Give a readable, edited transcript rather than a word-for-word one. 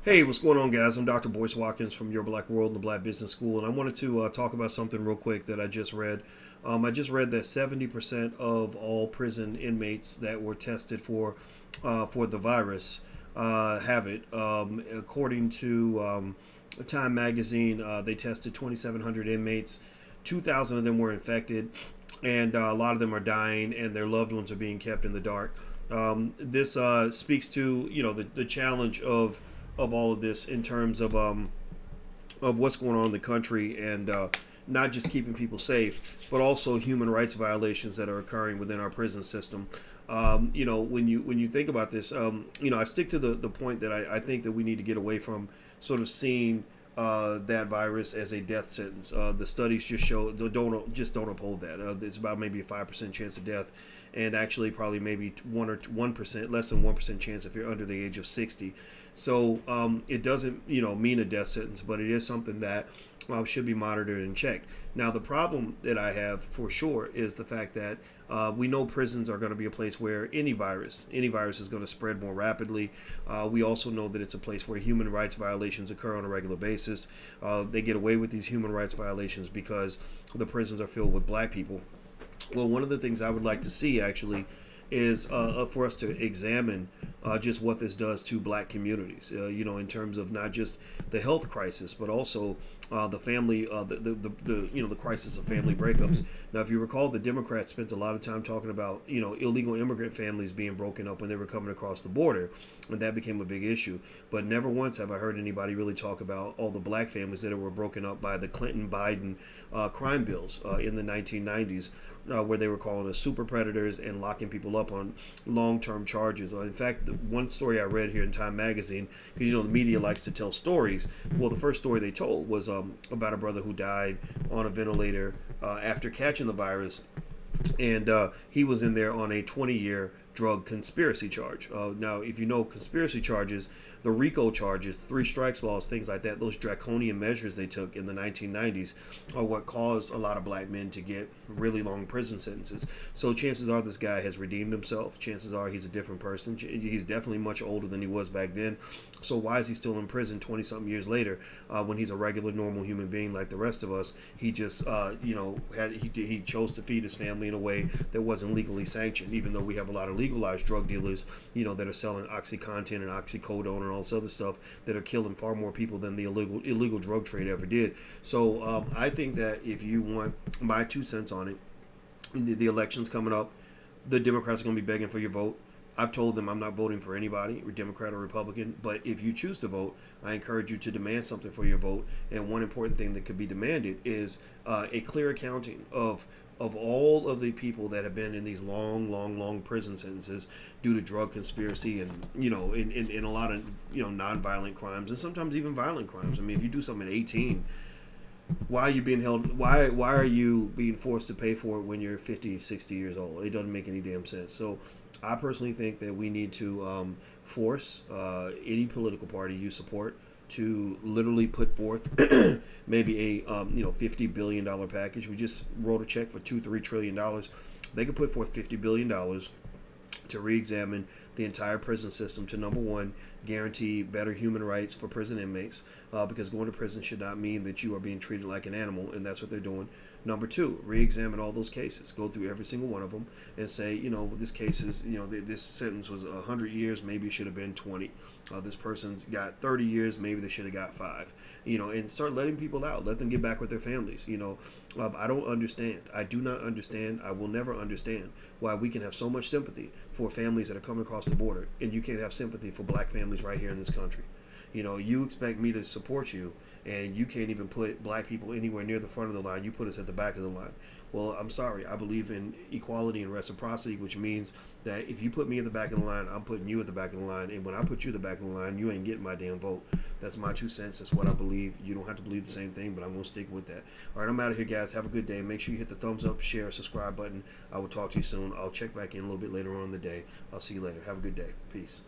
Hey, what's going on, guys? I'm Dr. Boyce Watkins from Your Black World and the Black Business School, and I wanted to talk about something real quick that I just read. I just read that 70% of all prison inmates that were tested for the virus have it. According to Time Magazine, they tested 2,700 inmates. 2,000 of them were infected, and a lot of them are dying, and their loved ones are being kept in the dark. This speaks to the challenge of all of this in terms of what's going on in the country and not just keeping people safe, but also human rights violations that are occurring within our prison system. When you think about this, I stick to the point that I think that we need to get away from sort of seeing that virus as a death sentence. The studies just show don't uphold that. It's about maybe a 5% chance of death, and actually probably maybe 1%, less than 1% chance if you're under the age of 60. So it doesn't mean a death sentence, but it is something that should be monitored and checked. Now, the problem that I have for sure is the fact that we know prisons are going to be a place where any virus is going to spread more rapidly. We also know that it's a place where human rights violations occur on a regular basis. They get away with these human rights violations because the prisons are filled with black people. Well, one of the things I would like to see actually is for us to examine just what this does to black communities, in terms of not just the health crisis, but also the family, the crisis of family breakups. Now, if you recall, the Democrats spent a lot of time talking about, illegal immigrant families being broken up when they were coming across the border, and that became a big issue. But never once have I heard anybody really talk about all the black families that were broken up by the Clinton-Biden crime bills in the 1990s, where they were calling us super predators and locking people up on long-term charges. In fact, the one story I read here in Time Magazine, because the media likes to tell stories. Well, the first story they told was about a brother who died on a ventilator after catching the virus, and he was in there on a 20-year drug conspiracy charge. Now, if you know conspiracy charges, the RICO charges, three strikes laws, things like that, those draconian measures they took in the 1990s are what caused a lot of black men to get really long prison sentences. So chances are this guy has redeemed himself. Chances are he's a different person. He's definitely much older than he was back then. So why is he still in prison 20-something years later when he's a regular, normal human being like the rest of us? He just, he chose to feed his family in a way that wasn't legally sanctioned, even though we have a lot of legalized drug dealers, that are selling OxyContin and oxycodone and all this other stuff that are killing far more people than the illegal drug trade ever did. So I think that if you want my 2 cents on it, the election's coming up, the Democrats are going to be begging for your vote. I've told them I'm not voting for anybody, Democrat or Republican, but if you choose to vote, I encourage you to demand something for your vote. And one important thing that could be demanded is a clear accounting of all of the people that have been in these long prison sentences due to drug conspiracy and in a lot of non-violent crimes and sometimes even violent crimes. I mean, if you do something at 18, why are you being held? Why are you being forced to pay for it when you're 50, 60 years old? It doesn't make any damn sense. So I personally think that we need to force any political party you support to literally put forth maybe a $50 billion package. We just wrote a check for $2-3 trillion. They could put forth $50 billion to re-examine the entire prison system to, number one, guarantee better human rights for prison inmates, because going to prison should not mean that you are being treated like an animal, and that's what they're doing. Number two, re-examine all those cases, go through every single one of them and say, this case is, this sentence was 100 years, maybe it should have been 20. This person's got 30 years, maybe they should have got 5, and start letting people out, let them get back with their families. I don't understand. I do not understand. I will never understand why we can have so much sympathy for families that are coming across the border, and you can't have sympathy for black families right here in this country. You expect me to support you, and you can't even put black people anywhere near the front of the line. You put us at the back of the line. Well, I'm sorry. I believe in equality and reciprocity, which means that if you put me at the back of the line, I'm putting you at the back of the line. And when I put you at the back of the line, you ain't getting my damn vote. That's my 2 cents. That's what I believe. You don't have to believe the same thing, but I'm going to stick with that. All right, I'm out of here, guys. Have a good day. Make sure you hit the thumbs up, share, subscribe button. I will talk to you soon. I'll check back in a little bit later on in the day. I'll see you later. Have a good day. Peace.